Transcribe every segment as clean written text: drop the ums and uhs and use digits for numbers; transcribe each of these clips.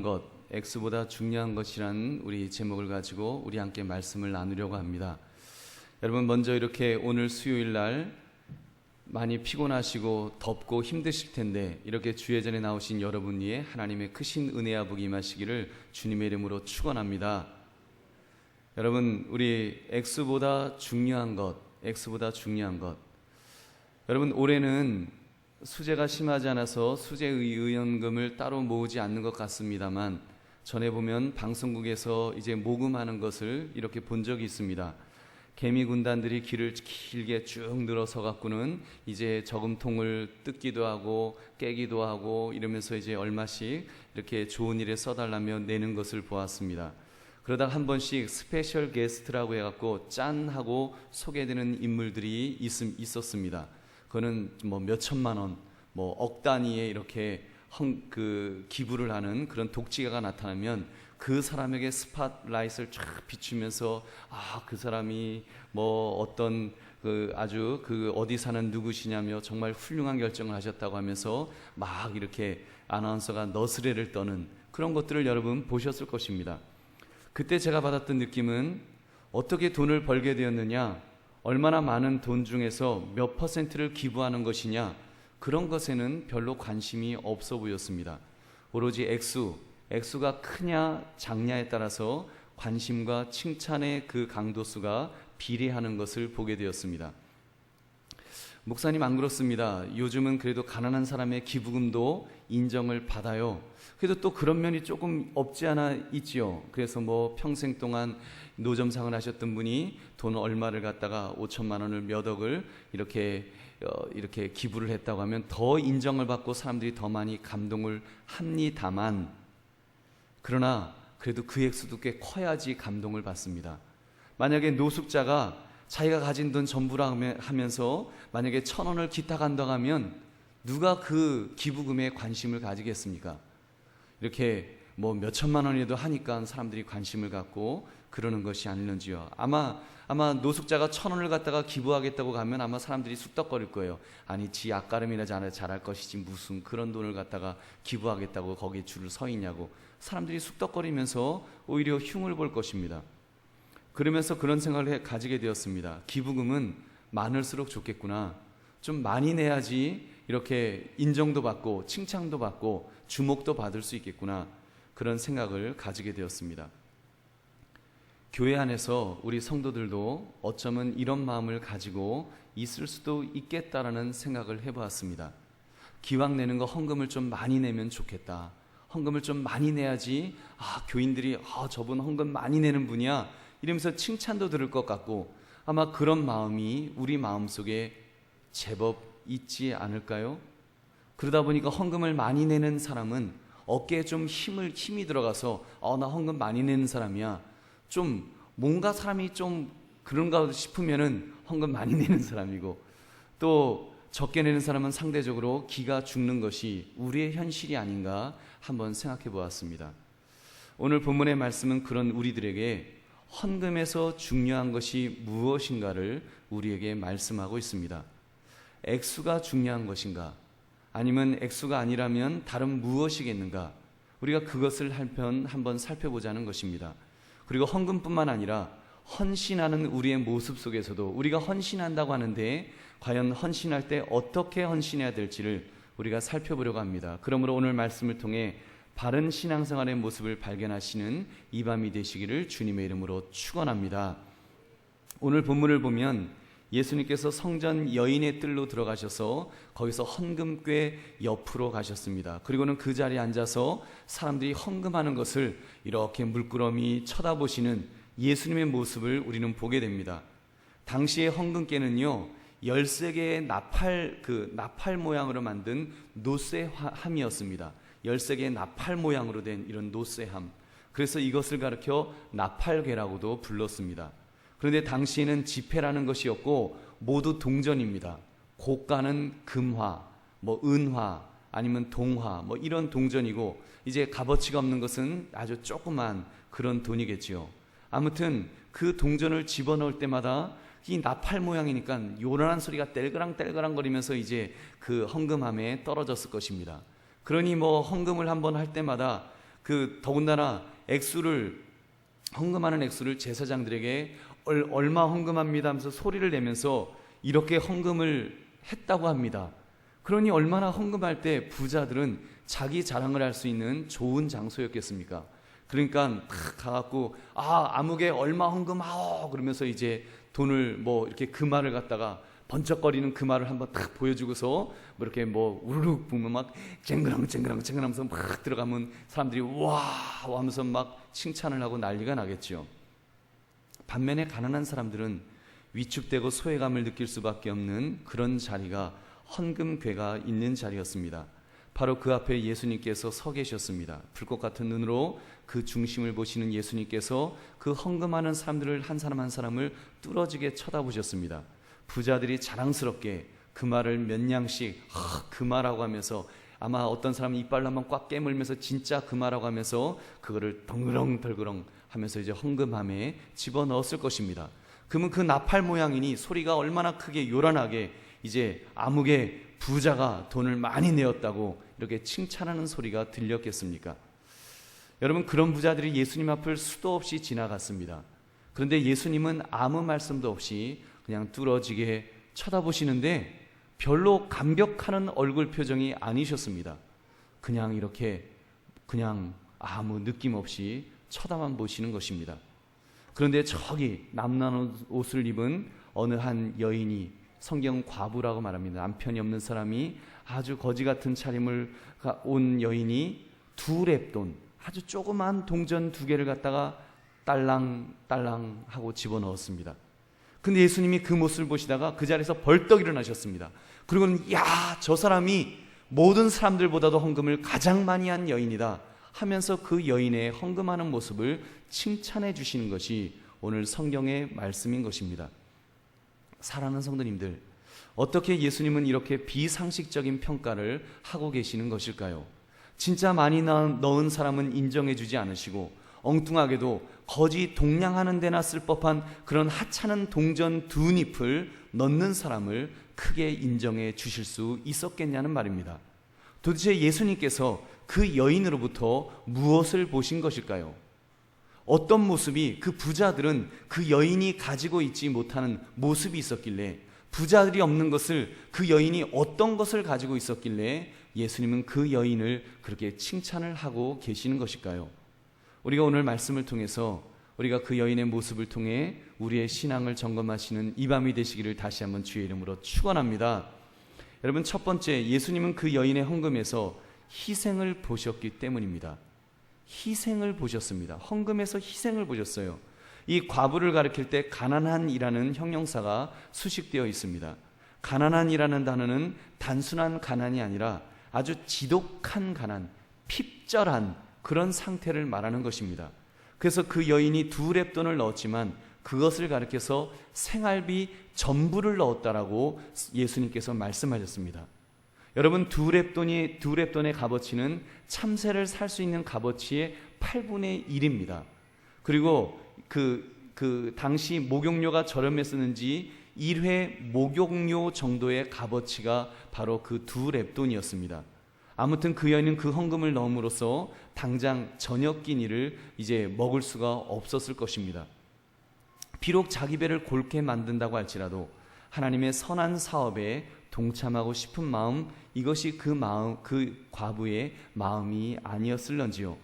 중요한 것, X보다 중요한 것이라는 우리 제목을 가지고 우리 함께 말씀을 나누려고 합니다. 여러분, 먼저 이렇게 오늘 수요일 날 많이 피곤하시고 덥고 힘드실 텐데 이렇게 주예전에 나오신 여러분 위에 하나님의 크신 은혜와 복이 임하시기를 주님의 이름으로 축원합니다. 여러분, 우리 X보다 중요한 것, 여러분, 올해는 수재가 심하지 않아서 수재의원금을 따로 모으지 않는 것 같습니다만 전에 보면 방송국에서 이제 모금하는 것을 이렇게 본 적이 있습니다. 개미 군단들이 길을 길게 쭉 늘어서 갖고는 이제 저금통을 뜯기도 하고 깨기도 하고 이러면서 이제 얼마씩 이렇게 좋은 일에 써달라며 내는 것을 보았습니다. 그러다가 한 번씩 스페셜 게스트라고 해갖고 짠 하고 소개되는 인물들이 있었습니다. 그거는 뭐 몇천만 원, 뭐 억 단위에 이렇게 기부를 하는 그런 독지가가 나타나면 그 사람에게 스팟라이트를 쫙 비추면서 그 사람이 뭐 어떤 아주 어디 사는 누구시냐며 정말 훌륭한 결정을 하셨다고 하면서 막 이렇게 아나운서가 너스레를 떠는 그런 것들을 여러분 보셨을 것입니다. 그때 제가 받았던 느낌은 어떻게 돈을 벌게 되었느냐, 얼마나 많은 돈 중에서 몇 퍼센트를 기부하는 것이냐, 그런 것에는 별로 관심이 없어 보였습니다. 오로지 액수가 크냐 작냐에 따라서 관심과 칭찬의 그 강도수가 비례하는 것을 보게 되었습니다. 목사님, 안 그렇습니다. 요즘은 그래도 가난한 사람의 기부금도 인정을 받아요. 그래도 또 그런 면이 조금 없지 않아 있지요. 그래서 뭐 평생 동안 노점상을 하셨던 분이 돈 얼마를 갖다가 5천만 원을 몇 억을 이렇게 기부를 했다고 하면 더 인정을 받고 사람들이 더 많이 감동을 합니다만, 그러나 그래도 그 액수도 꽤 커야지 감동을 받습니다. 만약에 노숙자가 자기가 가진 돈 전부라 하면서 만약에 1,000원을 기탁한다고 하면 누가 그 기부금에 관심을 가지겠습니까? 이렇게 뭐 몇천만 원이라도 하니까 사람들이 관심을 갖고 그러는 것이 아닐는지요. 아마 노숙자가 1,000원을 갖다가 기부하겠다고 가면 아마 사람들이 쑥덕거릴 거예요. 아니, 지 앞가름이나 잘할 것이지 무슨 그런 돈을 갖다가 기부하겠다고 거기에 줄을 서 있냐고 사람들이 쑥덕거리면서 오히려 흉을 볼 것입니다. 그러면서 그런 생각을 가지게 되었습니다. 기부금은 많을수록 좋겠구나. 좀 많이 내야지 이렇게 인정도 받고 칭찬도 받고 주목도 받을 수 있겠구나. 그런 생각을 가지게 되었습니다. 교회 안에서 우리 성도들도 어쩌면 이런 마음을 가지고 있을 수도 있겠다라는 생각을 해보았습니다. 기왕 내는 거 헌금을 좀 많이 내면 좋겠다. 헌금을 좀 많이 내야지 교인들이 저분 헌금 많이 내는 분이야 이러면서 칭찬도 들을 것 같고, 아마 그런 마음이 우리 마음속에 제법 있지 않을까요? 그러다 보니까 헌금을 많이 내는 사람은 어깨에 좀 힘이 들어가서 나 헌금 많이 내는 사람이야, 좀 뭔가 사람이 좀 그런가 싶으면은 헌금 많이 내는 사람이고, 또 적게 내는 사람은 상대적으로 기가 죽는 것이 우리의 현실이 아닌가 한번 생각해 보았습니다. 오늘 본문의 말씀은 그런 우리들에게 헌금에서 중요한 것이 무엇인가를 우리에게 말씀하고 있습니다. 액수가 중요한 것인가? 아니면 액수가 아니라면 다른 무엇이겠는가? 우리가 그것을 한번 살펴보자는 것입니다. 그리고 헌금뿐만 아니라 헌신하는 우리의 모습 속에서도 우리가 헌신한다고 하는데 과연 헌신할 때 어떻게 헌신해야 될지를 우리가 살펴보려고 합니다. 그러므로 오늘 말씀을 통해 바른 신앙생활의 모습을 발견하시는 이 밤이 되시기를 주님의 이름으로 축원합니다. 오늘 본문을 보면 예수님께서 성전 여인의 뜰로 들어가셔서 거기서 헌금궤 옆으로 가셨습니다. 그리고는 그 자리에 앉아서 사람들이 헌금하는 것을 이렇게 물끄러미 쳐다보시는 예수님의 모습을 우리는 보게 됩니다. 당시의 헌금궤는요, 13개의 나팔 모양으로 만든 노쇠함이었습니다. 13개의 나팔 모양으로 된 이런 노쇠함. 그래서 이것을 가리켜 나팔궤라고도 불렀습니다. 그런데 당시에는 지폐라는 것이 없고 모두 동전입니다. 고가는 금화, 은화, 아니면 동화, 이런 동전이고, 이제 값어치가 없는 것은 아주 조그만 그런 돈이겠지요. 아무튼 그 동전을 집어넣을 때마다 이 나팔 모양이니까 요란한 소리가 뗄그랑뗄그랑 거리면서 이제 그 헌금함에 떨어졌을 것입니다. 그러니 헌금을 한번 할 때마다 더군다나 헌금하는 액수를 제사장들에게 얼마 헌금합니다 하면서 소리를 내면서 이렇게 헌금을 했다고 합니다. 그러니 얼마나 헌금할 때 부자들은 자기 자랑을 할 수 있는 좋은 장소였겠습니까? 그러니까 탁 가갖고 아무개 얼마 헌금하오 그러면서 이제 돈을 이렇게 금화를 갖다가 번쩍거리는 금화를 한번 탁 보여주고서 이렇게 우르륵 부으면 막 쨍그랑쨍그랑 하면서 막 들어가면 사람들이 와 하면서 막 칭찬을 하고 난리가 나겠죠. 반면에 가난한 사람들은 위축되고 소외감을 느낄 수밖에 없는 그런 자리가 헌금궤가 있는 자리였습니다. 바로 그 앞에 예수님께서 서 계셨습니다. 불꽃 같은 눈으로 그 중심을 보시는 예수님께서 그 헌금하는 사람들을 한 사람 한 사람을 뚫어지게 쳐다보셨습니다. 부자들이 자랑스럽게 금화를 몇 냥씩 금화라고 하면서 아마 어떤 사람은 이빨로 한번 꽉 깨물면서 진짜 금화라고 하면서 그거를 덩그렁 하면서 이제 헌금함에 집어넣었을 것입니다. 그러면 그 나팔 모양이니 소리가 얼마나 크게 요란하게 이제 아무개 부자가 돈을 많이 내었다고 이렇게 칭찬하는 소리가 들렸겠습니까? 여러분, 그런 부자들이 예수님 앞을 수도 없이 지나갔습니다. 그런데 예수님은 아무 말씀도 없이 그냥 뚫어지게 쳐다보시는데 별로 감격하는 얼굴 표정이 아니셨습니다. 그냥 이렇게 아무 느낌 없이 쳐다만 보시는 것입니다. 그런데 저기 남난 옷을 입은 어느 한 여인이, 성경 과부라고 말합니다. 남편이 없는 사람이 아주 거지 같은 차림을 온 여인이 두 렙돈, 아주 조그만 동전 2개를 갖다가 딸랑 하고 집어넣었습니다. 근데 예수님이 그 모습을 보시다가 그 자리에서 벌떡 일어나셨습니다. 그리고는 저 사람이 모든 사람들보다도 헌금을 가장 많이 한 여인이다 하면서 그 여인의 헌금하는 모습을 칭찬해 주시는 것이 오늘 성경의 말씀인 것입니다. 사랑하는 성도님들, 어떻게 예수님은 이렇게 비상식적인 평가를 하고 계시는 것일까요? 진짜 많이 넣은 사람은 인정해 주지 않으시고 엉뚱하게도 거지 동냥하는 데나 쓸 법한 그런 하찮은 동전 2잎을 넣는 사람을 크게 인정해 주실 수 있었겠냐는 말입니다. 도대체 예수님께서 그 여인으로부터 무엇을 보신 것일까요? 어떤 모습이, 그 부자들은 그 여인이 가지고 있지 못하는 모습이 있었길래, 부자들이 없는 것을 그 여인이 어떤 것을 가지고 있었길래 예수님은 그 여인을 그렇게 칭찬을 하고 계시는 것일까요? 우리가 오늘 말씀을 통해서 우리가 그 여인의 모습을 통해 우리의 신앙을 점검하시는 이 밤이 되시기를 다시 한번 주의 이름으로 축원합니다. 여러분, 첫 번째, 예수님은 그 여인의 헌금에서 희생을 보셨기 때문입니다. 희생을 보셨습니다. 헌금에서 희생을 보셨어요. 이 과부를 가리킬 때 가난한이라는 형용사가 수식되어 있습니다. 가난한이라는 단어는 단순한 가난이 아니라 아주 지독한 가난, 핍절한 그런 상태를 말하는 것입니다. 그래서 그 여인이 2렙돈을 넣었지만 그것을 가리켜서 생활비 전부를 넣었다라고 예수님께서 말씀하셨습니다. 여러분, 2렙돈의 값어치는 참새를 살 수 있는 값어치의 8분의 1입니다. 그리고 그 당시 목욕료가 저렴했었는지 1회 목욕료 정도의 값어치가 바로 그 2렙돈이었습니다. 아무튼 그 여인은 그 헌금을 넣음으로써 당장 저녁 끼니를 이제 먹을 수가 없었을 것입니다. 비록 자기 배를 골게 만든다고 할지라도 하나님의 선한 사업에 동참하고 싶은 마음, 이것이 그 과부의 마음이 아니었을런지요.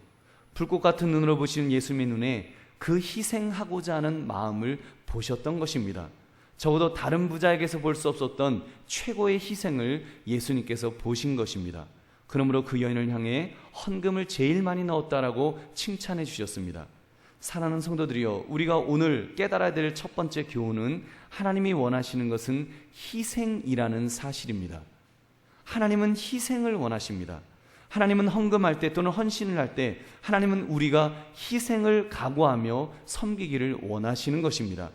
불꽃 같은 눈으로 보시는 예수님의 눈에 그 희생하고자 하는 마음을 보셨던 것입니다. 적어도 다른 부자에게서 볼 수 없었던 최고의 희생을 예수님께서 보신 것입니다. 그러므로 그 여인을 향해 헌금을 제일 많이 넣었다라고 칭찬해 주셨습니다. 사랑하는 성도들이여, 우리가 오늘 깨달아야 될 첫 번째 교훈은 하나님이 원하시는 것은 희생이라는 사실입니다. 하나님은 희생을 원하십니다. 하나님은 헌금할 때 또는 헌신을 할 때 하나님은 우리가 희생을 각오하며 섬기기를 원하시는 것입니다.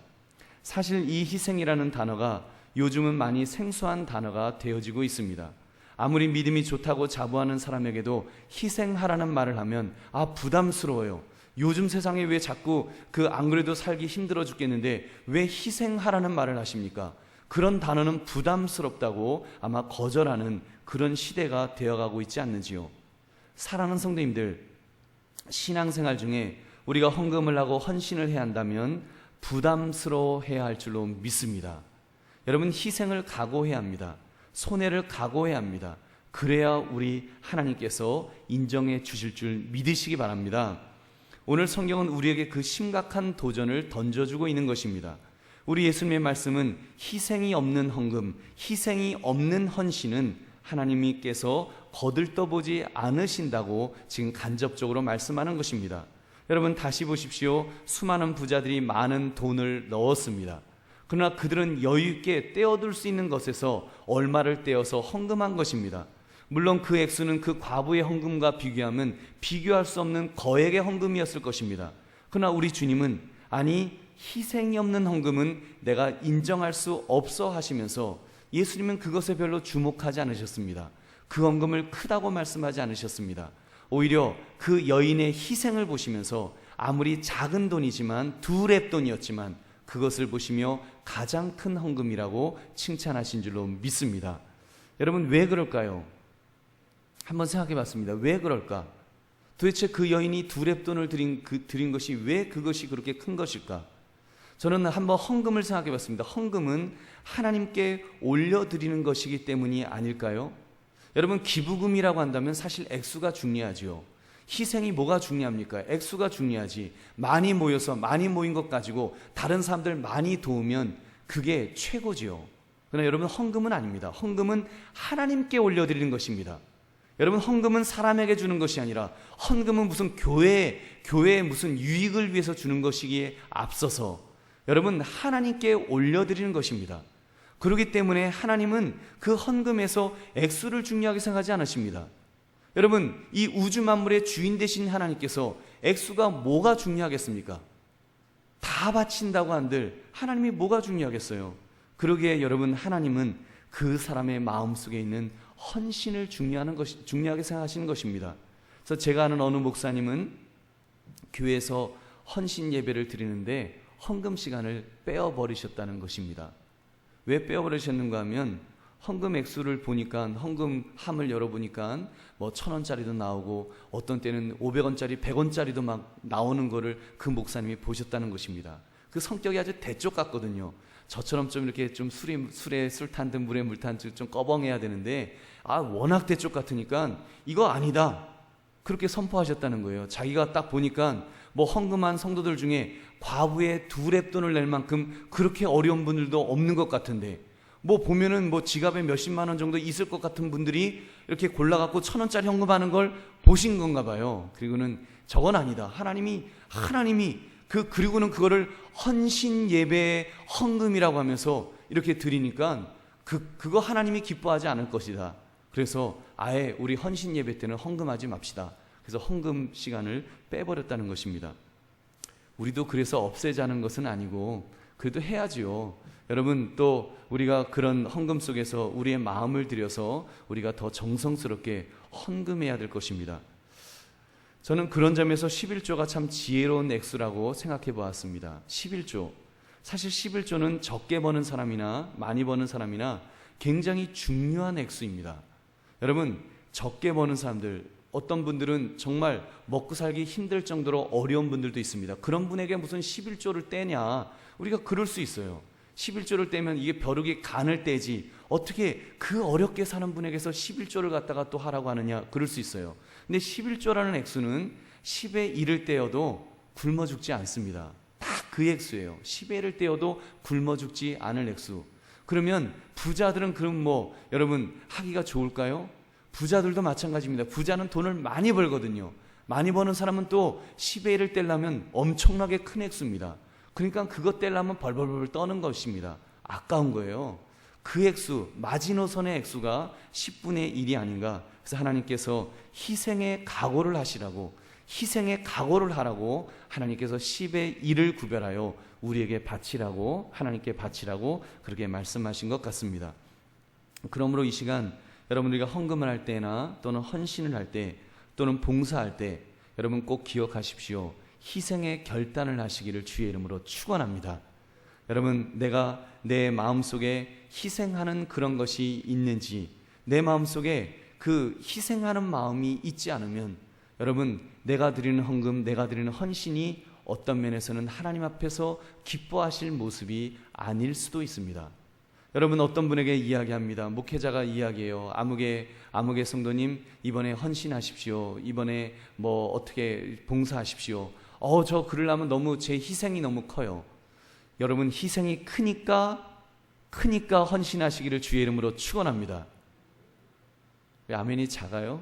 사실 이 희생이라는 단어가 요즘은 많이 생소한 단어가 되어지고 있습니다. 아무리 믿음이 좋다고 자부하는 사람에게도 희생하라는 말을 하면 부담스러워요. 요즘 세상에 왜 자꾸 안 그래도 살기 힘들어 죽겠는데 왜 희생하라는 말을 하십니까? 그런 단어는 부담스럽다고 아마 거절하는 그런 시대가 되어가고 있지 않는지요. 사랑하는 성도님들, 신앙생활 중에 우리가 헌금을 하고 헌신을 해야 한다면 부담스러워해야 할 줄로 믿습니다. 여러분, 희생을 각오해야 합니다. 손해를 각오해야 합니다. 그래야 우리 하나님께서 인정해 주실 줄 믿으시기 바랍니다. 오늘 성경은 우리에게 그 심각한 도전을 던져주고 있는 것입니다. 우리 예수님의 말씀은 희생이 없는 헌금, 희생이 없는 헌신은 하나님께서 거들떠보지 않으신다고 지금 간접적으로 말씀하는 것입니다. 여러분, 다시 보십시오. 수많은 부자들이 많은 돈을 넣었습니다. 그러나 그들은 여유있게 떼어둘 수 있는 것에서 얼마를 떼어서 헌금한 것입니다. 물론 그 액수는 그 과부의 헌금과 비교하면 비교할 수 없는 거액의 헌금이었을 것입니다. 그러나 우리 주님은 아니, 희생이 없는 헌금은 내가 인정할 수 없어 하시면서 예수님은 그것에 별로 주목하지 않으셨습니다. 그 헌금을 크다고 말씀하지 않으셨습니다. 오히려 그 여인의 희생을 보시면서 아무리 작은 돈이지만 두 렙돈이었지만 그것을 보시며 가장 큰 헌금이라고 칭찬하신 줄로 믿습니다. 여러분, 왜 그럴까요? 한번 생각해 봤습니다. 왜 그럴까? 도대체 그 여인이 두 렙돈을 드린 것이 왜 그것이 그렇게 큰 것일까? 저는 한번 헌금을 생각해 봤습니다. 헌금은 하나님께 올려드리는 것이기 때문이 아닐까요? 여러분, 기부금이라고 한다면 사실 액수가 중요하지요. 희생이 뭐가 중요합니까? 액수가 중요하지. 많이 모여서 많이 모인 것 가지고 다른 사람들 많이 도우면 그게 최고지요. 그러나 여러분, 헌금은 아닙니다. 헌금은 하나님께 올려드리는 것입니다. 여러분, 헌금은 사람에게 주는 것이 아니라 헌금은 무슨 교회에 무슨 유익을 위해서 주는 것이기에 앞서서 여러분, 하나님께 올려드리는 것입니다. 그렇기 때문에 하나님은 그 헌금에서 액수를 중요하게 생각하지 않으십니다. 여러분, 이 우주 만물의 주인 되신 하나님께서 액수가 뭐가 중요하겠습니까? 다 바친다고 한들 하나님이 뭐가 중요하겠어요? 그러기에 여러분, 하나님은 그 사람의 마음속에 있는 헌신을 중요하게 생각하시는 것입니다. 그래서 제가 아는 어느 목사님은 교회에서 헌신 예배를 드리는데 헌금 시간을 빼어버리셨다는 것입니다. 왜 빼어버리셨는가 하면 헌금 액수를 보니까, 헌금 함을 열어보니까 뭐 1,000원짜리도 나오고 어떤 때는 500원짜리, 100원짜리도 막 나오는 거를 그 목사님이 보셨다는 것입니다. 그 성격이 아주 대쪽 같거든요. 저처럼 좀 이렇게 좀 술에 술 탄 듯 물에 물 탄 듯 좀 꺼벙해야 되는데 워낙 대쪽 같으니까 이거 아니다, 그렇게 선포하셨다는 거예요. 자기가 딱 보니까 뭐 헌금한 성도들 중에 과부의 두 렙돈을 낼 만큼 그렇게 어려운 분들도 없는 것 같은데, 뭐 보면은 뭐 지갑에 몇십만 원 정도 있을 것 같은 분들이 이렇게 골라갖고 1,000원짜리 헌금하는 걸 보신 건가 봐요. 그리고는 저건 아니다, 하나님이 그리고는 그거를 헌신 예배의 헌금이라고 하면서 이렇게 드리니까 그거 하나님이 기뻐하지 않을 것이다. 그래서 아예 우리 헌신 예배 때는 헌금하지 맙시다. 그래서 헌금 시간을 빼버렸다는 것입니다. 우리도 그래서 없애자는 것은 아니고 그래도 해야지요. 여러분, 또 우리가 그런 헌금 속에서 우리의 마음을 들여서 우리가 더 정성스럽게 헌금해야 될 것입니다. 저는 그런 점에서 11조가 참 지혜로운 액수라고 생각해 보았습니다. 11조. 사실 11조는 적게 버는 사람이나 많이 버는 사람이나 굉장히 중요한 액수입니다. 여러분, 적게 버는 사람들, 어떤 분들은 정말 먹고 살기 힘들 정도로 어려운 분들도 있습니다. 그런 분에게 무슨 11조를 떼냐? 우리가 그럴 수 있어요. 11조를 떼면 이게 벼룩이 간을 떼지 어떻게 그 어렵게 사는 분에게서 11조를 갖다가 또 하라고 하느냐? 그럴 수 있어요. 근데 11조라는 액수는 10의 1을 떼어도 굶어 죽지 않습니다. 딱 그 액수예요. 10의 1을 떼어도 굶어 죽지 않을 액수. 그러면 부자들은 그럼 뭐 여러분 하기가 좋을까요? 부자들도 마찬가지입니다. 부자는 돈을 많이 벌거든요. 많이 버는 사람은 또 10의 1을 떼려면 엄청나게 큰 액수입니다. 그러니까 그것 떼려면 벌벌벌 떠는 것입니다. 아까운 거예요. 그 액수, 마지노선의 액수가 10분의 1이 아닌가. 그래서 하나님께서 희생의 각오를 하시라고, 희생의 각오를 하라고 하나님께서 10의 1을 구별하여 우리에게 바치라고, 하나님께 바치라고 그렇게 말씀하신 것 같습니다. 그러므로 이 시간 여러분, 우리가 헌금을 할 때나 또는 헌신을 할 때 또는 봉사할 때 여러분 꼭 기억하십시오. 희생의 결단을 하시기를 주의 이름으로 축원합니다. 여러분, 내가 내 마음속에 희생하는 그런 것이 있는지, 내 마음속에 그 희생하는 마음이 있지 않으면 여러분, 내가 드리는 헌금, 내가 드리는 헌신이 어떤 면에서는 하나님 앞에서 기뻐하실 모습이 아닐 수도 있습니다. 여러분, 어떤 분에게 이야기합니다. 목회자가 이야기해요. 아무개 성도님, 이번에 헌신하십시오. 이번에 뭐 어떻게 봉사하십시오. 저 그러려면 너무 제 희생이 너무 커요. 여러분, 희생이 크니까 헌신하시기를 주의 이름으로 축원합니다. 왜 아멘이 작아요?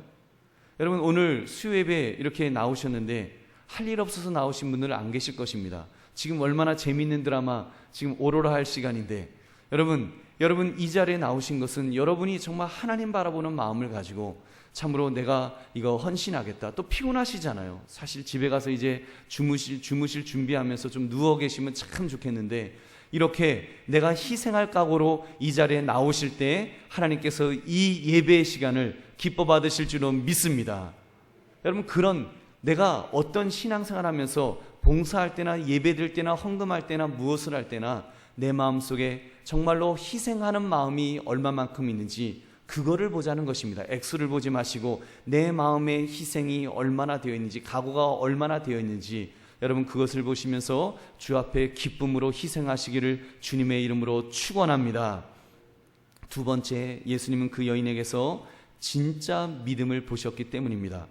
여러분, 오늘 수요 예배 이렇게 나오셨는데 할 일 없어서 나오신 분들은 안 계실 것입니다. 지금 얼마나 재미있는 드라마, 지금 오로라 할 시간인데, 여러분 이 자리에 나오신 것은 여러분이 정말 하나님 바라보는 마음을 가지고 참으로 내가 이거 헌신하겠다. 또 피곤하시잖아요. 사실 집에 가서 이제 주무실 준비하면서 좀 누워 계시면 참 좋겠는데, 이렇게 내가 희생할 각오로 이 자리에 나오실 때 하나님께서 이 예배의 시간을 기뻐 받으실 줄로 믿습니다. 여러분, 그런 내가 어떤 신앙생활 하면서 봉사할 때나 예배드릴 때나 헌금할 때나 무엇을 할 때나 내 마음속에 정말로 희생하는 마음이 얼마만큼 있는지 그거를 보자는 것입니다. 액수를 보지 마시고 내 마음의 희생이 얼마나 되어 있는지, 각오가 얼마나 되어 있는지, 여러분 그것을 보시면서 주 앞에 기쁨으로 희생하시기를 주님의 이름으로 축원합니다. 두 번째, 예수님은 그 여인에게서 진짜 믿음을 보셨기 때문입니다.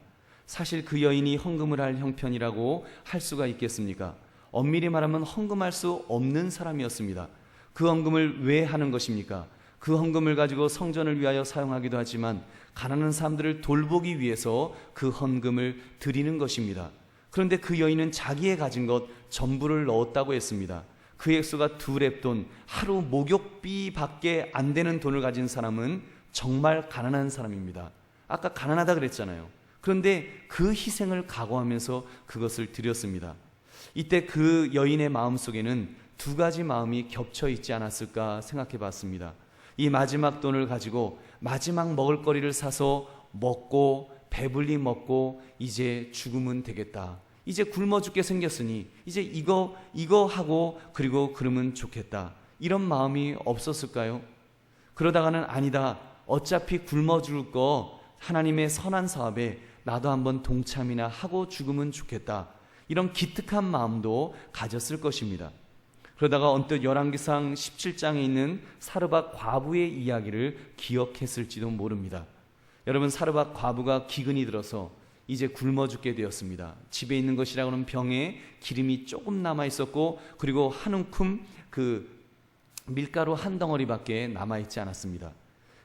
사실 그 여인이 헌금을 할 형편이라고 할 수가 있겠습니까? 엄밀히 말하면 헌금할 수 없는 사람이었습니다. 그 헌금을 왜 하는 것입니까? 그 헌금을 가지고 성전을 위하여 사용하기도 하지만 가난한 사람들을 돌보기 위해서 그 헌금을 드리는 것입니다. 그런데 그 여인은 자기의 가진 것 전부를 넣었다고 했습니다. 그 액수가 2렙돈, 하루 목욕비밖에 안 되는 돈을 가진 사람은 정말 가난한 사람입니다. 아까 가난하다 그랬잖아요. 그런데 그 희생을 각오하면서 그것을 드렸습니다. 이때 그 여인의 마음속에는 두 가지 마음이 겹쳐 있지 않았을까 생각해 봤습니다. 이 마지막 돈을 가지고 마지막 먹을거리를 사서 먹고 배불리 먹고 이제 죽으면 되겠다. 이제 굶어 죽게 생겼으니 이제 이거 하고 그리고 그러면 좋겠다. 이런 마음이 없었을까요? 그러다가는 아니다. 어차피 굶어 죽을 거 하나님의 선한 사업에 나도 한번 동참이나 하고 죽으면 좋겠다. 이런 기특한 마음도 가졌을 것입니다. 그러다가 언뜻 열왕기상 17장에 있는 사르밧 과부의 이야기를 기억했을지도 모릅니다. 여러분, 사르밧 과부가 기근이 들어서 이제 굶어 죽게 되었습니다. 집에 있는 것이라고 하는 병에 기름이 조금 남아 있었고, 그리고 한 움큼 그 밀가루 한 덩어리밖에 남아 있지 않았습니다.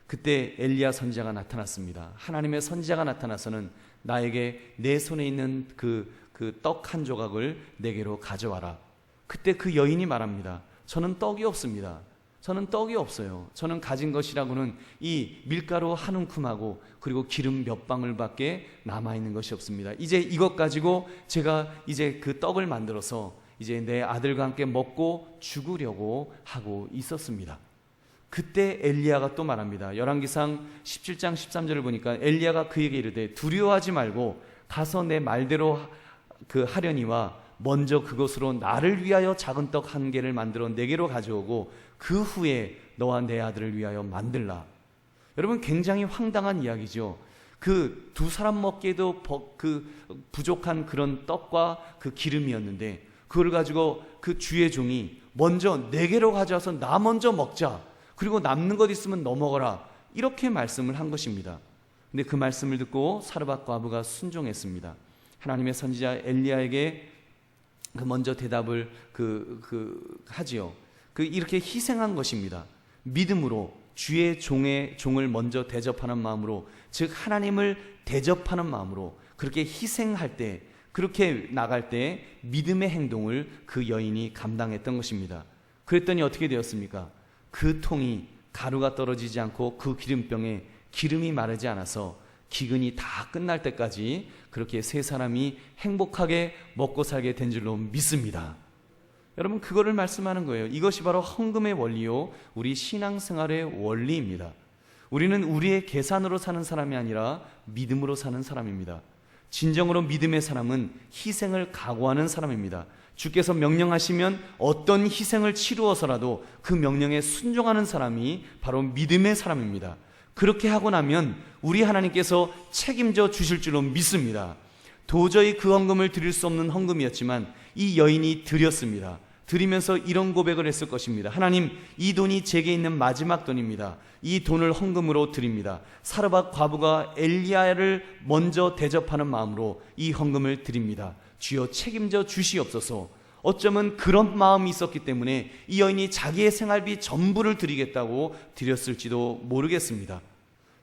그때 엘리야 선지자가 나타났습니다. 하나님의 선지자가 나타나서는 나에게 내 손에 있는 그 떡 한 조각을 내게로 가져와라. 그때 그 여인이 말합니다. 저는 떡이 없습니다. 저는 떡이 없어요. 저는 가진 것이라고는 이 밀가루 한 움큼하고 그리고 기름 몇 방울밖에 남아있는 것이 없습니다. 이제 이것 가지고 제가 이제 그 떡을 만들어서 이제 내 아들과 함께 먹고 죽으려고 하고 있었습니다. 그때 엘리야가 또 말합니다. 열왕기상 17장 13절을 보니까 엘리야가 그에게 이르되 두려워하지 말고 가서 내 말대로 하려니와 먼저 그것으로 나를 위하여 작은 떡 1개를 만들어 내게로 가져오고 그 후에 너와 내 아들을 위하여 만들라. 여러분, 굉장히 황당한 이야기죠. 그 두 사람 먹기에도 부족한 그런 떡과 그 기름이었는데 그걸 가지고 그 주의 종이 먼저 내게로 가져와서 나 먼저 먹자. 그리고 남는 것 있으면 너 먹어라. 이렇게 말씀을 한 것입니다. 근데 그 말씀을 듣고 사르밧 과부가 순종했습니다. 하나님의 선지자 엘리야에게 먼저 대답을 하지요. 이렇게 희생한 것입니다. 믿음으로 주의 종을 먼저 대접하는 마음으로, 즉 하나님을 대접하는 마음으로 그렇게 희생할 때, 그렇게 나갈 때 믿음의 행동을 그 여인이 감당했던 것입니다. 그랬더니 어떻게 되었습니까? 그 통이 가루가 떨어지지 않고 그 기름병에 기름이 마르지 않아서 기근이 다 끝날 때까지 그렇게 세 사람이 행복하게 먹고 살게 된 줄로 믿습니다. 여러분, 그거를 말씀하는 거예요. 이것이 바로 헌금의 원리요, 우리 신앙생활의 원리입니다. 우리는 우리의 계산으로 사는 사람이 아니라 믿음으로 사는 사람입니다. 진정으로 믿음의 사람은 희생을 각오하는 사람입니다. 주께서 명령하시면 어떤 희생을 치루어서라도 그 명령에 순종하는 사람이 바로 믿음의 사람입니다. 그렇게 하고 나면 우리 하나님께서 책임져 주실 줄로 믿습니다. 도저히 그 헌금을 드릴 수 없는 헌금이었지만 이 여인이 드렸습니다. 드리면서 이런 고백을 했을 것입니다. 하나님, 이 돈이 제게 있는 마지막 돈입니다. 이 돈을 헌금으로 드립니다. 사르밧 과부가 엘리야를 먼저 대접하는 마음으로 이 헌금을 드립니다. 주여 책임져 주시옵소서. 어쩌면 그런 마음이 있었기 때문에 이 여인이 자기의 생활비 전부를 드리겠다고 드렸을지도 모르겠습니다.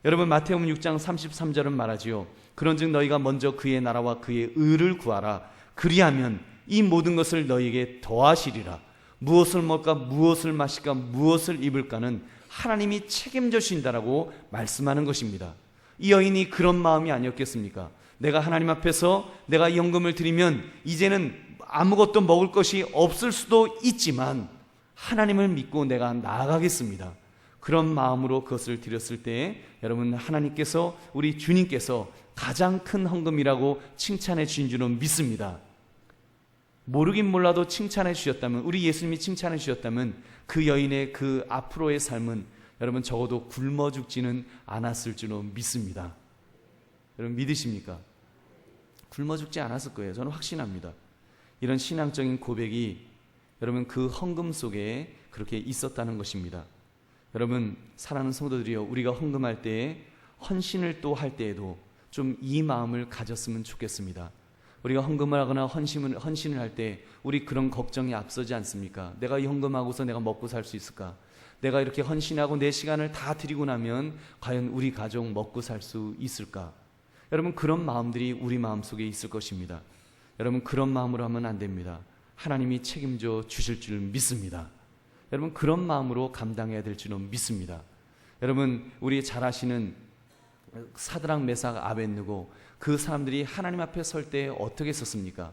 여러분, 마태복음 6장 33절은 말하지요. 그런즉 너희가 먼저 그의 나라와 그의 의를 구하라. 그리하면 이 모든 것을 너희에게 더하시리라. 무엇을 먹을까, 무엇을 마실까, 무엇을 입을까는 하나님이 책임져 주신다라고 말씀하는 것입니다. 이 여인이 그런 마음이 아니었겠습니까? 내가 하나님 앞에서 내가 이 헌금을 드리면 이제는 아무것도 먹을 것이 없을 수도 있지만 하나님을 믿고 내가 나아가겠습니다. 그런 마음으로 그것을 드렸을 때 여러분, 하나님께서, 우리 주님께서 가장 큰 헌금이라고 칭찬해 주신 줄은 믿습니다. 모르긴 몰라도 칭찬해 주셨다면, 우리 예수님이 칭찬해 주셨다면 그 여인의 그 앞으로의 삶은 여러분 적어도 굶어 죽지는 않았을 줄로 믿습니다. 여러분 믿으십니까? 굶어 죽지 않았을 거예요. 저는 확신합니다. 이런 신앙적인 고백이 여러분 그 헌금 속에 그렇게 있었다는 것입니다. 여러분, 사랑하는 성도들이여, 우리가 헌금할 때에 헌신을 또 할 때에도 좀 이 마음을 가졌으면 좋겠습니다. 우리가 헌금을 하거나 헌신을 할 때 우리 그런 걱정이 앞서지 않습니까? 내가 이 헌금하고서 내가 먹고 살 수 있을까? 내가 이렇게 헌신하고 내 시간을 다 드리고 나면 과연 우리 가족 먹고 살 수 있을까? 여러분, 그런 마음들이 우리 마음속에 있을 것입니다. 여러분, 그런 마음으로 하면 안 됩니다. 하나님이 책임져 주실 줄 믿습니다. 여러분, 그런 마음으로 감당해야 될 줄은 믿습니다. 여러분, 우리 잘 아시는 사드락, 메삭, 아벳느고, 그 사람들이 하나님 앞에 설 때 어떻게 썼습니까?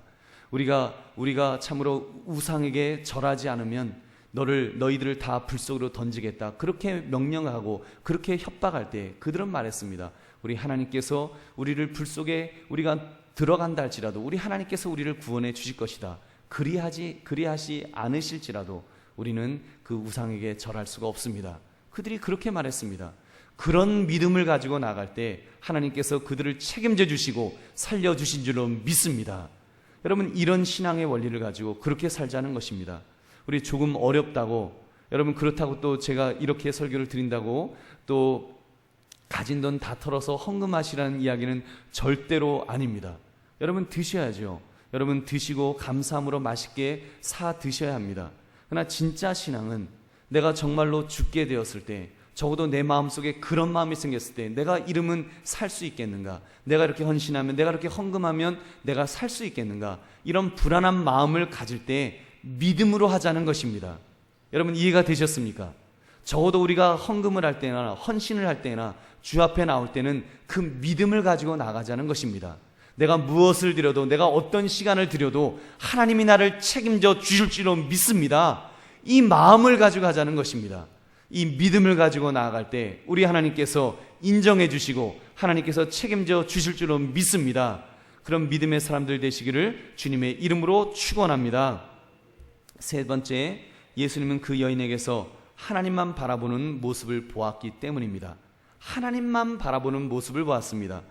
우리가 참으로 우상에게 절하지 않으면 너희들을 다 불 속으로 던지겠다, 그렇게 명령하고 그렇게 협박할 때 그들은 말했습니다. 우리 하나님께서 우리를 불 속에 우리가 들어간다 할지라도 우리 하나님께서 우리를 구원해 주실 것이다. 그리하시 않으실지라도 우리는 그 우상에게 절할 수가 없습니다. 그들이 그렇게 말했습니다. 그런 믿음을 가지고 나갈 때 하나님께서 그들을 책임져 주시고 살려주신 줄로 믿습니다. 여러분, 이런 신앙의 원리를 가지고 그렇게 살자는 것입니다. 우리 조금 어렵다고, 여러분 그렇다고 또 제가 이렇게 설교를 드린다고 또 가진 돈 다 털어서 헌금하시라는 이야기는 절대로 아닙니다. 여러분 드셔야죠. 여러분 드시고 감사함으로 맛있게 사 드셔야 합니다. 그러나 진짜 신앙은 내가 정말로 죽게 되었을 때, 적어도 내 마음속에 그런 마음이 생겼을 때 내가 이러면 살 수 있겠는가? 내가 이렇게 헌신하면, 내가 이렇게 헌금하면 내가 살 수 있겠는가? 이런 불안한 마음을 가질 때 믿음으로 하자는 것입니다. 여러분 이해가 되셨습니까? 적어도 우리가 헌금을 할 때나 헌신을 할 때나 주 앞에 나올 때는 그 믿음을 가지고 나가자는 것입니다. 내가 무엇을 드려도, 내가 어떤 시간을 드려도 하나님이 나를 책임져 주실 줄로 믿습니다. 이 마음을 가지고 가자는 것입니다. 이 믿음을 가지고 나아갈 때 우리 하나님께서 인정해 주시고 하나님께서 책임져 주실 줄로 믿습니다. 그런 믿음의 사람들 되시기를 주님의 이름으로 축원합니다. 세 번째, 예수님은 그 여인에게서 하나님만 바라보는 모습을 보았기 때문입니다. 하나님만 바라보는 모습을 보았습니다.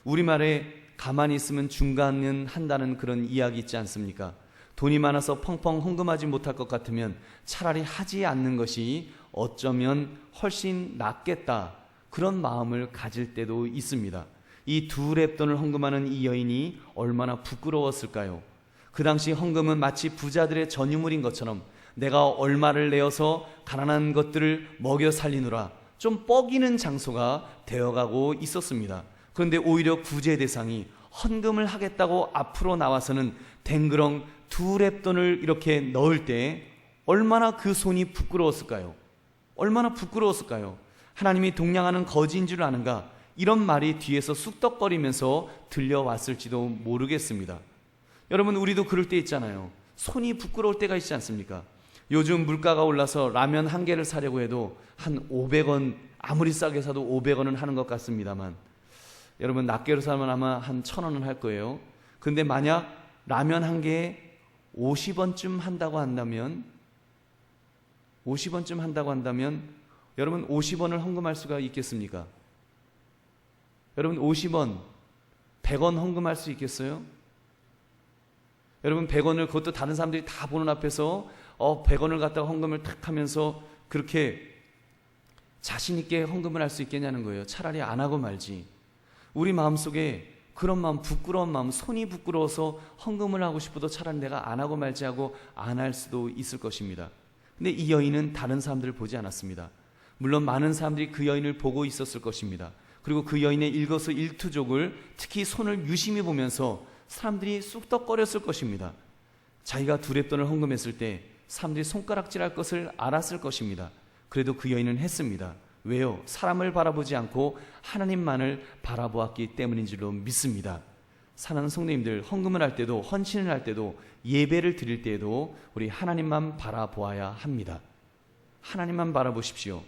우리말에 가만히 있으면 중간은 한다는 그런 이야기 있지 않습니까? 돈이 많아서 펑펑 헌금하지 못할 것 같으면 차라리 하지 않는 것이 어쩌면 훨씬 낫겠다, 그런 마음을 가질 때도 있습니다. 이 두 렙돈을 헌금하는 이 여인이 얼마나 부끄러웠을까요? 그 당시 헌금은 마치 부자들의 전유물인 것처럼 내가 얼마를 내어서 가난한 것들을 먹여 살리느라 좀 뻐기는 장소가 되어가고 있었습니다. 그런데 오히려 구제 대상이 헌금을 하겠다고 앞으로 나와서는 댕그렁 두 렙돈을 이렇게 넣을 때 얼마나 그 손이 부끄러웠을까요? 얼마나 부끄러웠을까요? 하나님이 동냥하는 거지인 줄 아는가? 이런 말이 뒤에서 쑥덕거리면서 들려왔을지도 모르겠습니다. 여러분, 우리도 그럴 때 있잖아요. 손이 부끄러울 때가 있지 않습니까? 요즘 물가가 올라서 라면 한 개를 사려고 해도 한 500원, 아무리 싸게 사도 500원은 하는 것 같습니다만, 여러분 낱개로 사면 아마 한 1000원은 할 거예요. 근데 만약 라면 한 개에 50원쯤 한다고 한다면 50원쯤 한다고 한다면 여러분 50원을 헌금할 수가 있겠습니까? 여러분 50원, 100원 헌금할 수 있겠어요? 여러분 100원을 그것도 다른 사람들이 다 보는 앞에서 100원을 갖다가 헌금을 탁 하면서 그렇게 자신 있게 헌금을 할 수 있겠냐는 거예요. 차라리 안 하고 말지. 우리 마음속에 그런 마음, 부끄러운 마음, 손이 부끄러워서 헌금을 하고 싶어도 차라리 내가 안 하고 말지 하고 안 할 수도 있을 것입니다. 근데 이 여인은 다른 사람들을 보지 않았습니다. 물론 많은 사람들이 그 여인을 보고 있었을 것입니다. 그리고 그 여인의 일거수일투족을 특히 손을 유심히 보면서 사람들이 쑥덕거렸을 것입니다. 자기가 두렙돈을 헌금했을 때 사람들이 손가락질할 것을 알았을 것입니다. 그래도 그 여인은 했습니다. 왜요? 사람을 바라보지 않고 하나님만을 바라보았기 때문인 줄로 믿습니다. 사랑하는 성도님들, 헌금을 할 때도 헌신을 할 때도 예배를 드릴 때에도 우리 하나님만 바라보아야 합니다. 하나님만 바라보십시오.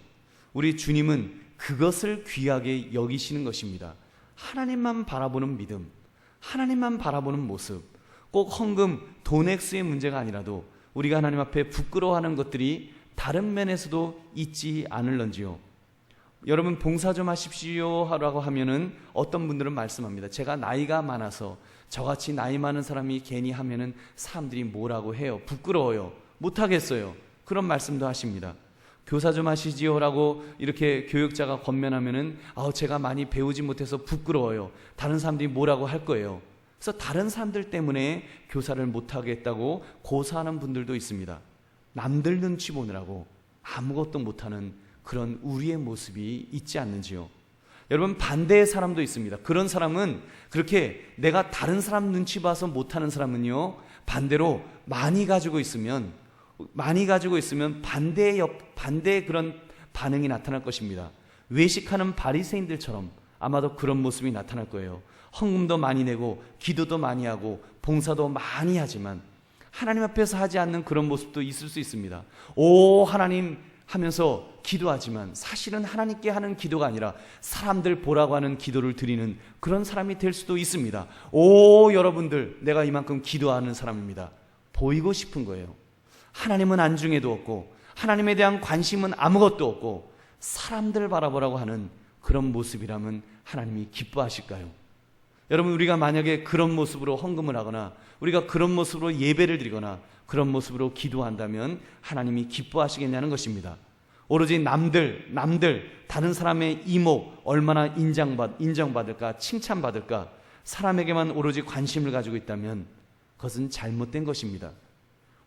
우리 주님은 그것을 귀하게 여기시는 것입니다. 하나님만 바라보는 믿음, 하나님만 바라보는 모습, 꼭 헌금, 돈 액수의 문제가 아니라도 우리가 하나님 앞에 부끄러워하는 것들이 다른 면에서도 있지 않을런지요. 여러분 봉사 좀 하십시오 라고 하면은 어떤 분들은 말씀합니다. 제가 나이가 많아서 저같이 나이 많은 사람이 괜히 하면은 사람들이 뭐라고 해요. 부끄러워요. 못하겠어요. 그런 말씀도 하십니다. 교사 좀 하시지요 라고 이렇게 교육자가 권면하면은 제가 많이 배우지 못해서 부끄러워요. 다른 사람들이 뭐라고 할 거예요. 그래서 다른 사람들 때문에 교사를 못하겠다고 고사하는 분들도 있습니다. 남들 눈치 보느라고 아무것도 못하는 그런 우리의 모습이 있지 않는지요. 여러분 반대의 사람도 있습니다. 그런 사람은 그렇게 내가 다른 사람 눈치 봐서 못하는 사람은요, 반대로 많이 가지고 있으면 반대의 그런 반응이 나타날 것입니다. 외식하는 바리새인들처럼 아마도 그런 모습이 나타날 거예요. 헌금도 많이 내고 기도도 많이 하고 봉사도 많이 하지만 하나님 앞에서 하지 않는 그런 모습도 있을 수 있습니다. 오 하나님 하면서 기도하지만 사실은 하나님께 하는 기도가 아니라 사람들 보라고 하는 기도를 드리는 그런 사람이 될 수도 있습니다. 오 여러분들, 내가 이만큼 기도하는 사람입니다. 보이고 싶은 거예요. 하나님은 안중에도 없고 하나님에 대한 관심은 아무것도 없고 사람들 바라보라고 하는 그런 모습이라면 하나님이 기뻐하실까요? 여러분, 우리가 만약에 그런 모습으로 헌금을 하거나 우리가 그런 모습으로 예배를 드리거나 그런 모습으로 기도한다면 하나님이 기뻐하시겠냐는 것입니다. 오로지 남들 다른 사람의 이목 얼마나 인정받을까, 칭찬받을까, 사람에게만 오로지 관심을 가지고 있다면 그것은 잘못된 것입니다.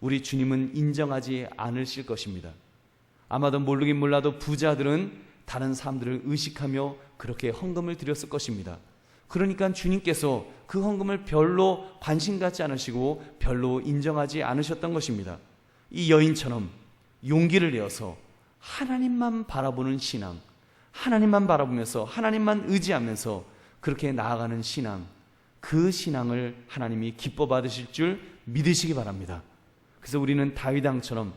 우리 주님은 인정하지 않으실 것입니다. 아마도 모르긴 몰라도 부자들은 다른 사람들을 의식하며 그렇게 헌금을 드렸을 것입니다. 그러니까 주님께서 그 헌금을 별로 관심 갖지 않으시고 별로 인정하지 않으셨던 것입니다. 이 여인처럼 용기를 내어서 하나님만 바라보는 신앙, 하나님만 바라보면서 하나님만 의지하면서 그렇게 나아가는 신앙, 그 신앙을 하나님이 기뻐 받으실 줄 믿으시기 바랍니다. 그래서 우리는 다윗 왕처럼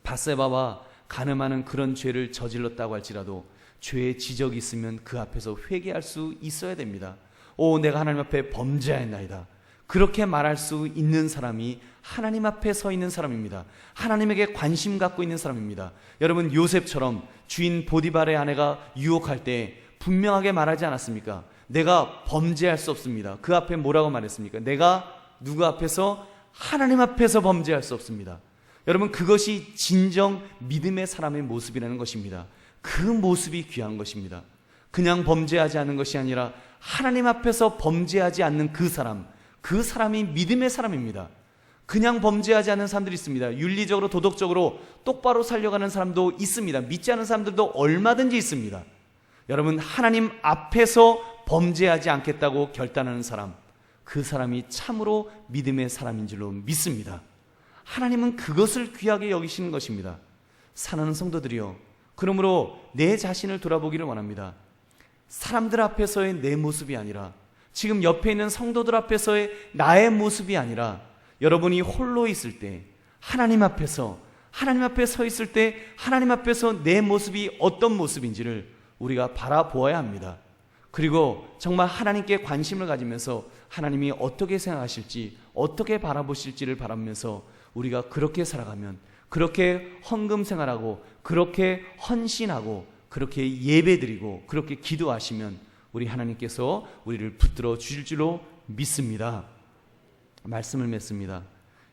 밧세바와 간음하는 그런 죄를 저질렀다고 할지라도 죄의 지적이 있으면 그 앞에서 회개할 수 있어야 됩니다. 오, 내가 하나님 앞에 범죄하였나이다. 그렇게 말할 수 있는 사람이 하나님 앞에 서 있는 사람입니다. 하나님에게 관심 갖고 있는 사람입니다. 여러분, 요셉처럼 주인 보디발의 아내가 유혹할 때 분명하게 말하지 않았습니까? 내가 범죄할 수 없습니다. 그 앞에 뭐라고 말했습니까? 내가 누구 앞에서? 하나님 앞에서 범죄할 수 없습니다. 여러분, 그것이 진정 믿음의 사람의 모습이라는 것입니다. 그 모습이 귀한 것입니다. 그냥 범죄하지 않는 것이 아니라 하나님 앞에서 범죄하지 않는 그 사람이 믿음의 사람입니다. 그냥 범죄하지 않는 사람들이 있습니다. 윤리적으로 도덕적으로 똑바로 살려가는 사람도 있습니다. 믿지 않는 사람들도 얼마든지 있습니다. 여러분, 하나님 앞에서 범죄하지 않겠다고 결단하는 사람, 그 사람이 참으로 믿음의 사람인 줄로 믿습니다. 하나님은 그것을 귀하게 여기시는 것입니다. 사랑하는 성도들이여, 그러므로 내 자신을 돌아보기를 원합니다. 사람들 앞에서의 내 모습이 아니라, 지금 옆에 있는 성도들 앞에서의 나의 모습이 아니라, 여러분이 홀로 있을 때 하나님 앞에 서 있을 때 하나님 앞에서 내 모습이 어떤 모습인지를 우리가 바라보아야 합니다. 그리고 정말 하나님께 관심을 가지면서 하나님이 어떻게 생각하실지, 어떻게 바라보실지를 바라면서 우리가 그렇게 살아가면, 그렇게 헌금 생활하고, 그렇게 헌신하고, 그렇게 예배드리고, 그렇게 기도하시면 우리 하나님께서 우리를 붙들어 주실 줄로 믿습니다. 말씀을 맺습니다.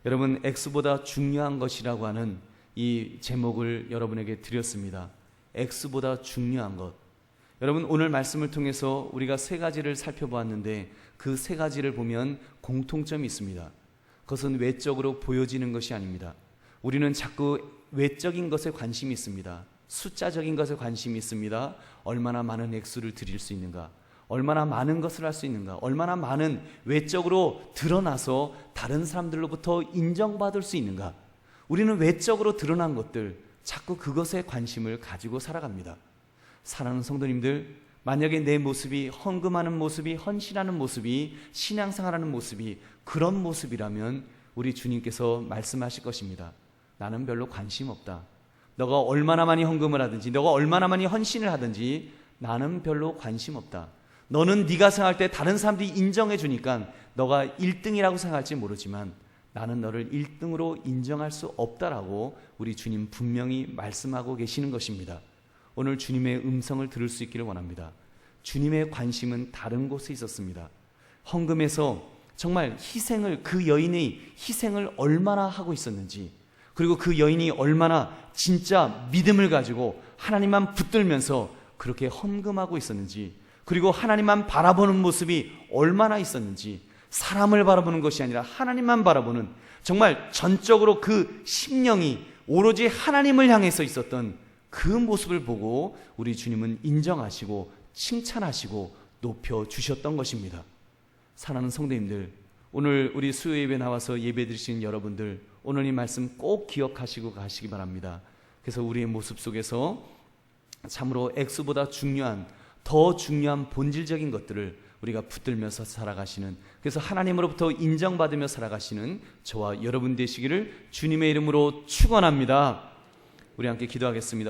여러분, X보다 중요한 것이라고 하는 이 제목을 여러분에게 드렸습니다. X보다 중요한 것. 여러분, 오늘 말씀을 통해서 우리가 세 가지를 살펴보았는데 그 세 가지를 보면 공통점이 있습니다. 그것은 외적으로 보여지는 것이 아닙니다. 우리는 자꾸 외적인 것에 관심이 있습니다. 숫자적인 것에 관심이 있습니다. 얼마나 많은 액수를 드릴 수 있는가, 얼마나 많은 것을 할 수 있는가, 얼마나 많은 외적으로 드러나서 다른 사람들로부터 인정받을 수 있는가. 우리는 외적으로 드러난 것들, 자꾸 그것에 관심을 가지고 살아갑니다. 사랑하는 성도님들, 만약에 내 모습이 헌금하는 모습이, 헌신하는 모습이, 신앙생활하는 모습이 그런 모습이라면 우리 주님께서 말씀하실 것입니다. 나는 별로 관심 없다. 너가 얼마나 많이 헌금을 하든지, 너가 얼마나 많이 헌신을 하든지 나는 별로 관심 없다. 너는 네가 생각할 때 다른 사람들이 인정해 주니까 너가 1등이라고 생각할지 모르지만 나는 너를 1등으로 인정할 수 없다라고 우리 주님 분명히 말씀하고 계시는 것입니다. 오늘 주님의 음성을 들을 수 있기를 원합니다. 주님의 관심은 다른 곳에 있었습니다. 헌금에서 정말 희생을, 그 여인의 희생을 얼마나 하고 있었는지, 그리고 그 여인이 얼마나 진짜 믿음을 가지고 하나님만 붙들면서 그렇게 헌금하고 있었는지, 그리고 하나님만 바라보는 모습이 얼마나 있었는지, 사람을 바라보는 것이 아니라 하나님만 바라보는, 정말 전적으로 그 심령이 오로지 하나님을 향해서 있었던 그 모습을 보고 우리 주님은 인정하시고 칭찬하시고 높여주셨던 것입니다. 사랑하는 성도님들, 오늘 우리 수요 예배 나와서 예배 드리시는 여러분들, 오늘 이 말씀 꼭 기억하시고 가시기 바랍니다. 그래서 우리의 모습 속에서 참으로 액수보다 중요한, 더 중요한 본질적인 것들을 우리가 붙들면서 살아가시는, 그래서 하나님으로부터 인정받으며 살아가시는 저와 여러분 되시기를 주님의 이름으로 축원합니다. 우리 함께 기도하겠습니다.